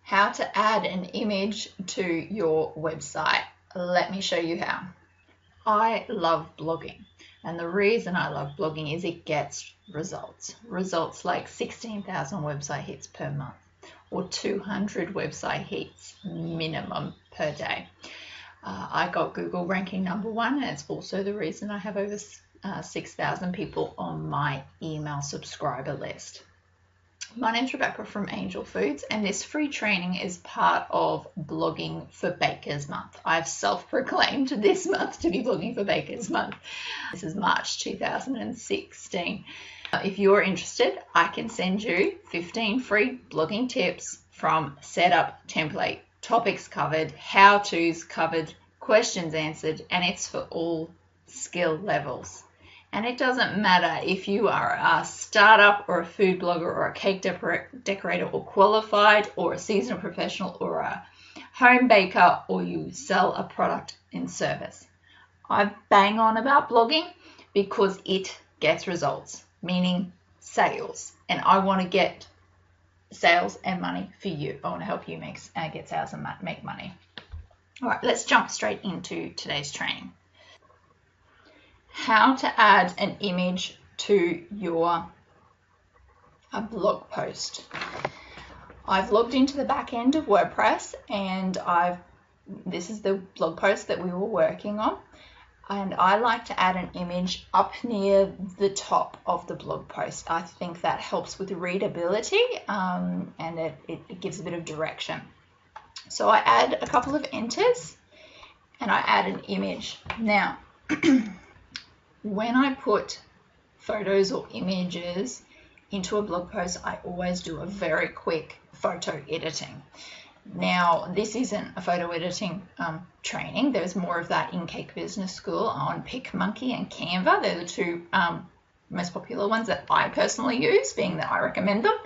How to add an image to your website. Let me show you how. I love blogging, and the reason I love blogging is it gets results. Results like 16,000 website hits per month or 200 website hits minimum per day. I got Google ranking #1, and it's also the reason I have over 6,000 people on my email subscriber list. My name's Rebecca from Angel Foods, and this free training is part of Blogging for Bakers Month. I've self-proclaimed this month to be Blogging for Bakers Month. This is March 2016. If you're interested, I can send you 15 free blogging tips from setup, template, topics covered, how-tos covered, questions answered, and it's for all skill levels. And it doesn't matter if you are a startup or a food blogger or a cake decorator or qualified or a seasonal professional or a home baker or you sell a product and service. I bang on about blogging because it gets results, meaning sales. And I want to get sales and money for you. I want to help you get sales and make money. All right, let's jump straight into today's training. How to add an image to your blog post. I've logged into the back end of WordPress, and this is the blog post that we were working on, and I like to add an image up near the top of the blog post. I think that helps with readability, and it gives a bit of direction. So I add a couple of enters and I add an image. Now when I put photos or images into a blog post, I always do a very quick photo editing. Now, this isn't a photo editing training. There's more of that in Cake Business School on Picmonkey and Canva. They're the two most popular ones that I personally use, being that I recommend them.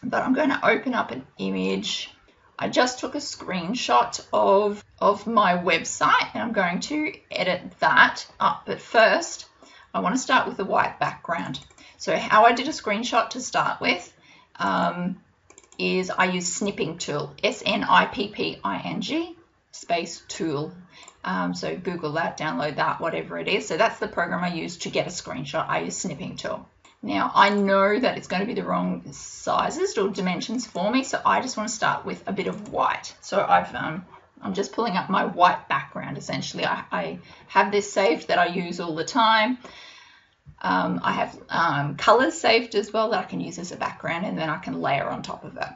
But I'm going to open up an image. I just took a screenshot of my website, and I'm going to edit that up. But first, I want to start with the white background. So how I did a screenshot to start with is I use snipping tool, SNIPPING space tool. So Google that, download that, whatever it is. So that's the program I use to get a screenshot. I use snipping tool. Now, I know that it's going to be the wrong sizes or dimensions for me, so I just want to start with a bit of white. So I'm just pulling up my white background, essentially. I have this saved that I use all the time. I have colors saved as well that I can use as a background, and then I can layer on top of it.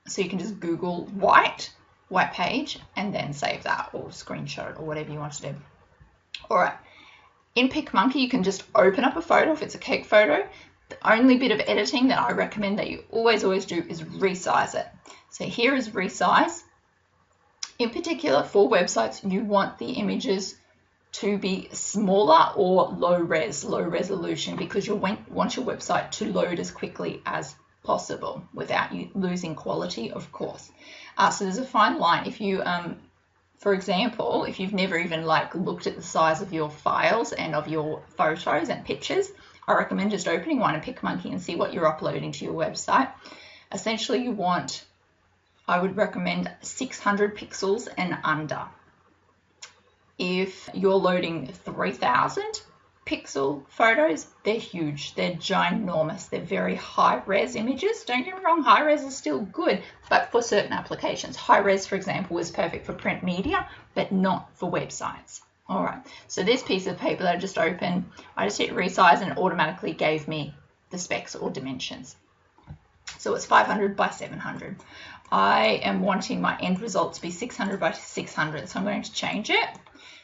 So you can just Google white page, and then save that or screenshot it or whatever you want to do. All right. In Picmonkey, you can just open up a photo if it's a cake photo. The only bit of editing that I recommend that you always do is resize it. So here is resize. In particular, for websites, you want the images to be smaller or low resolution, because you want your website to load as quickly as possible without you losing quality, of course. So there's a fine line. If you for example, if you've never even looked at the size of your files and of your photos and pictures, I recommend just opening one in Picmonkey and see what you're uploading to your website. Essentially, I would recommend 600 pixels and under. If you're loading 3,000 pixel photos, they're huge, they're ginormous, they're very high res images. Don't get me wrong, high res is still good, but for certain applications. High res, for example, is perfect for print media, but not for websites. All right, so this piece of paper that I just opened, I just hit resize and it automatically gave me the specs or dimensions. So it's 500 by 700. I am wanting my end result to be 600 by 600, so I'm going to change it.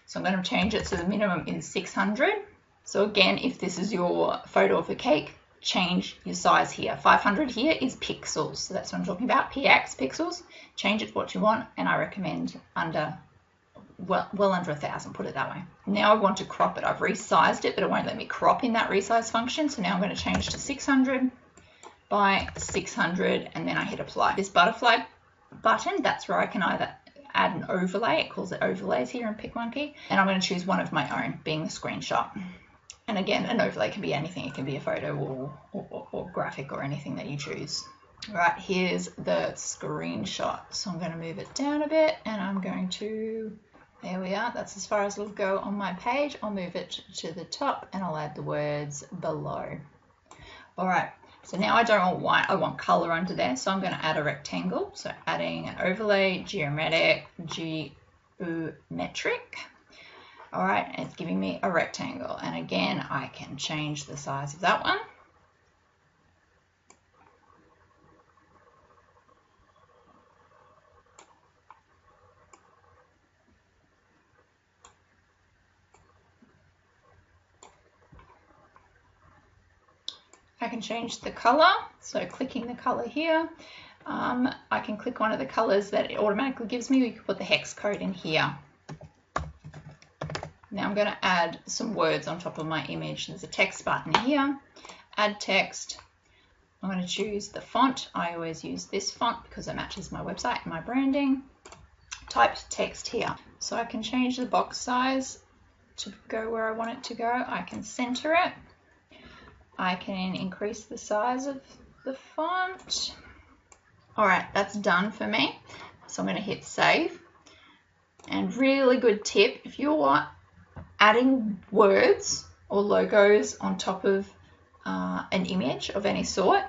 So I'm going to change it so the minimum is 600. So again, if this is your photo of a cake, change your size here. 500 here is pixels. So that's what I'm talking about, PX, pixels. Change it to what you want, and I recommend well under 1,000, put it that way. Now I want to crop it. I've resized it, but it won't let me crop in that resize function. So now I'm going to change to 600 by 600, and then I hit apply. This butterfly button, that's where I can either add an overlay. It calls it overlays here in Picmonkey. And I'm going to choose one of my own, being the screenshot. And again, an overlay can be anything. It can be a photo or graphic or anything that you choose. Right, here's the screenshot. So I'm going to move it down a bit and I'm going to, there we are, that's as far as it'll go on my page. I'll move it to the top and I'll add the words below. All right, so now I don't want white, I want color under there. So I'm going to add a rectangle. So adding an overlay, geometric. All right, it's giving me a rectangle. And again, I can change the size of that one. I can change the color, so clicking the color here, I can click one of the colors that it automatically gives me. You can put the hex code in here. Now I'm going to add some words on top of my image. There's a text button here, add text. I'm going to choose the font. I always use this font because it matches my website and my branding. Type text here. So I can change the box size to go where I want it to go. I can center it. I can increase the size of the font. All right, that's done for me. So I'm going to hit save. And really good tip, if you're adding words or logos on top of an image of any sort,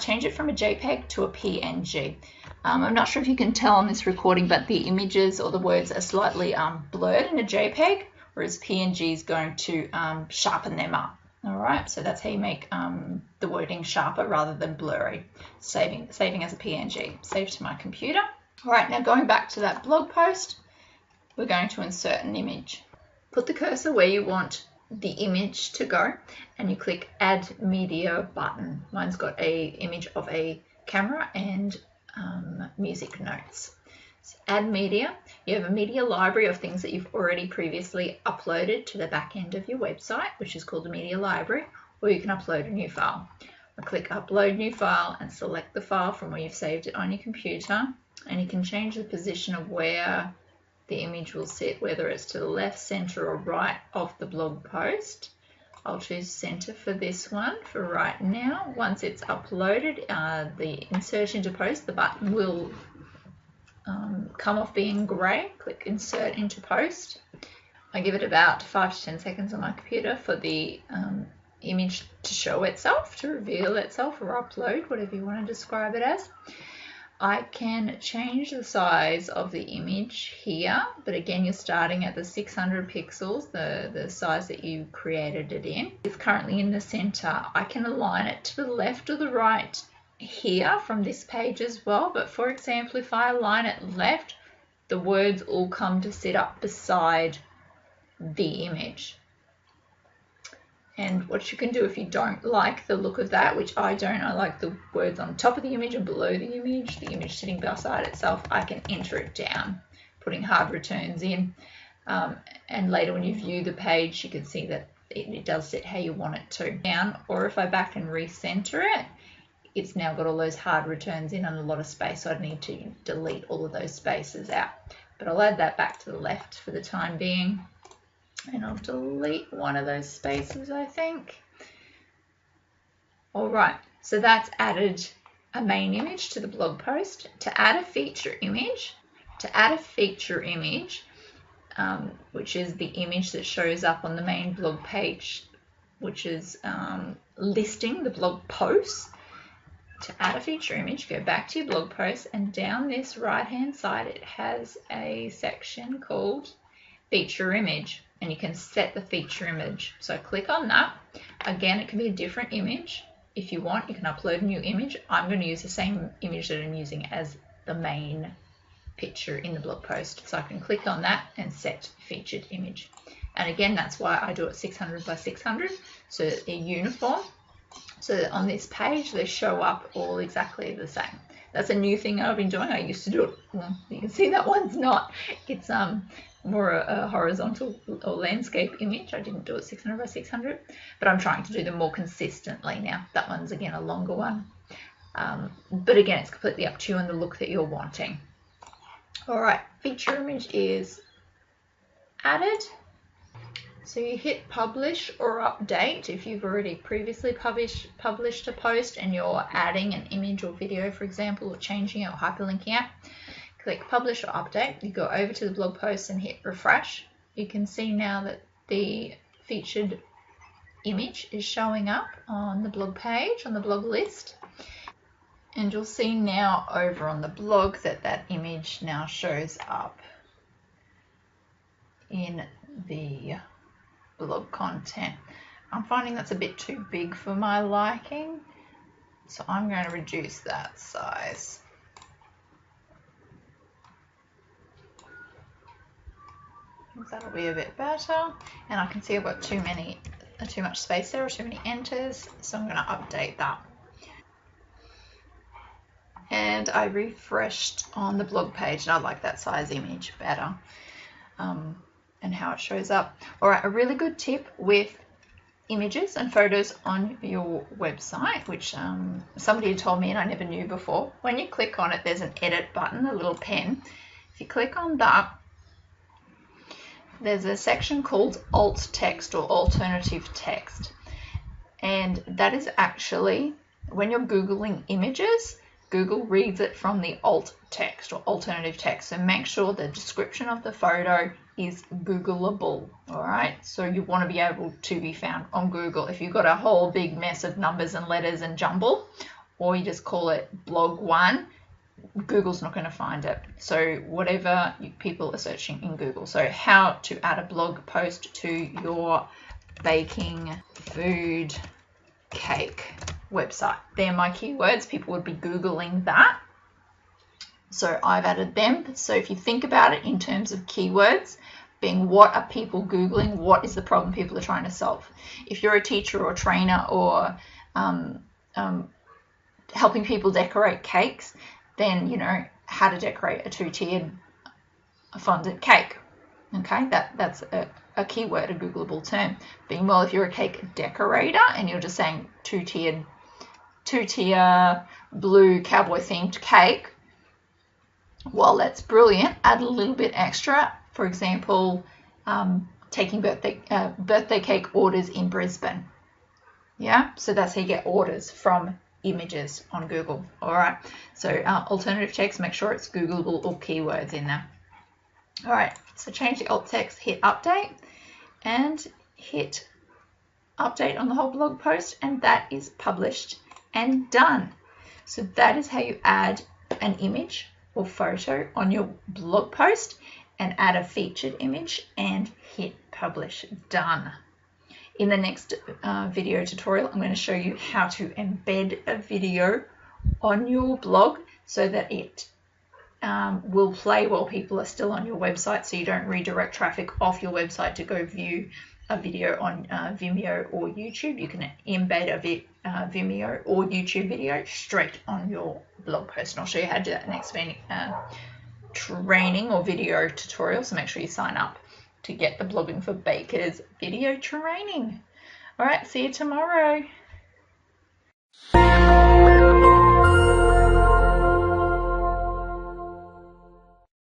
change it from a JPEG to a PNG. I'm not sure if you can tell on this recording, but the images or the words are slightly blurred in a JPEG, whereas PNG is going to sharpen them up. All right, so that's how you make the wording sharper rather than blurry. Saving as a PNG. Save to my computer. All right, now going back to that blog post, we're going to insert an image. Put the cursor where you want the image to go, and you click Add Media button. Mine's got a image of a camera and music notes. So add media. You have a media library of things that you've already previously uploaded to the back end of your website, which is called the media library, or you can upload a new file. I click Upload New File and select the file from where you've saved it on your computer, and you can change the position of where the image will sit, whether it's to the left, center, or right of the blog post. I'll choose center for this one for right now. Once it's uploaded, the Insert into Post, the button will come off being grey. Click Insert into Post. I give it about 5 to 10 seconds on my computer for the image to show itself, to reveal itself, or upload, whatever you want to describe it as. I can change the size of the image here, but again, you're starting at the 600 pixels, the size that you created it in. It's currently in the center. I can align it to the left or the right here from this page as well, but for example, if I align it left, the words all come to sit up beside the image. And what you can do if you don't like the look of that, which I don't, I like the words on top of the image and below the image sitting beside itself, I can enter it down, putting hard returns in. And later when you view the page, you can see that it does sit how you want it to. Down, or if I back and recenter it, it's now got all those hard returns in and a lot of space, so I'd need to delete all of those spaces out. But I'll add that back to the left for the time being. And I'll delete one of those spaces, I think. All right, so that's added a main image to the blog post. To add a feature image, which is the image that shows up on the main blog page, which is listing the blog posts. To add a feature image, go back to your blog post, and down this right-hand side, it has a section called Feature Image. And you can set the feature image. So click on that. Again, it can be a different image. If you want, you can upload a new image. I'm going to use the same image that I'm using as the main picture in the blog post. So I can click on that and set featured image. And again, that's why I do it 600 by 600, so that they're uniform. So that on this page, they show up all exactly the same. That's a new thing I've been doing. I used to do it. Well, you can see that one's not. It's more a horizontal or landscape image. I didn't do it 600 by 600, but I'm trying to do them more consistently now. That one's again a longer one, but again, it's completely up to you and the look that you're wanting. All right, feature image is added. So you hit publish or update if you've already previously published a post and you're adding an image or video, for example, or changing it or hyperlinking it. Click publish or update. You go over to the blog post and hit refresh. You can see now that the featured image is showing up on the blog page, on the blog list. And you'll see now over on the blog that that image now shows up in the blog content. I'm finding that's a bit too big for my liking, so I'm going to reduce that size. That'll be a bit better, and I can see I've got too much space there, or too many enters, so I'm going to update that. And I refreshed on the blog page, and I like that size image better, and how it shows up. All right, a really good tip with images and photos on your website, which somebody had told me and I never knew before. When you click on it, there's an edit button, a little pen. If you click on that, there's a section called alt text or alternative text, and that is actually, when you're Googling images, Google reads it from the alt text or alternative text. So make sure the description of the photo is Googleable. All right, so you want to be able to be found on Google. If you've got a whole big mess of numbers and letters and jumble, or you just call it blog 1, Google's not going to find it. So whatever people are searching in Google. So how to add a blog post to your baking, food, cake website. They're my keywords. People would be Googling that. So I've added them. So if you think about it in terms of keywords, being what are people Googling, what is the problem people are trying to solve. If you're a teacher or trainer or helping people decorate cakes, then you know how to decorate a 2-tiered fondant cake. Okay, that's a keyword, a Googleable term. Being, well, if you're a cake decorator and you're just saying two-tier blue cowboy themed cake, well, that's brilliant. Add a little bit extra. For example, taking birthday cake orders in Brisbane. Yeah, so that's how you get orders from images on Google. All right, so alternative text, make sure it's Googleable or keywords in there. All right, so change the alt text, hit update, and hit update on the whole blog post, and that is published and done. So that is how you add an image or photo on your blog post and add a featured image and hit publish. Done. In the next video tutorial, I'm going to show you how to embed a video on your blog so that it will play while people are still on your website, so you don't redirect traffic off your website to go view a video on Vimeo or YouTube. You can embed a Vimeo or YouTube video straight on your blog post, and I'll show you how to do that next training or video tutorial, so make sure you sign up to get the Blogging for Bakers video training. All right, see you tomorrow.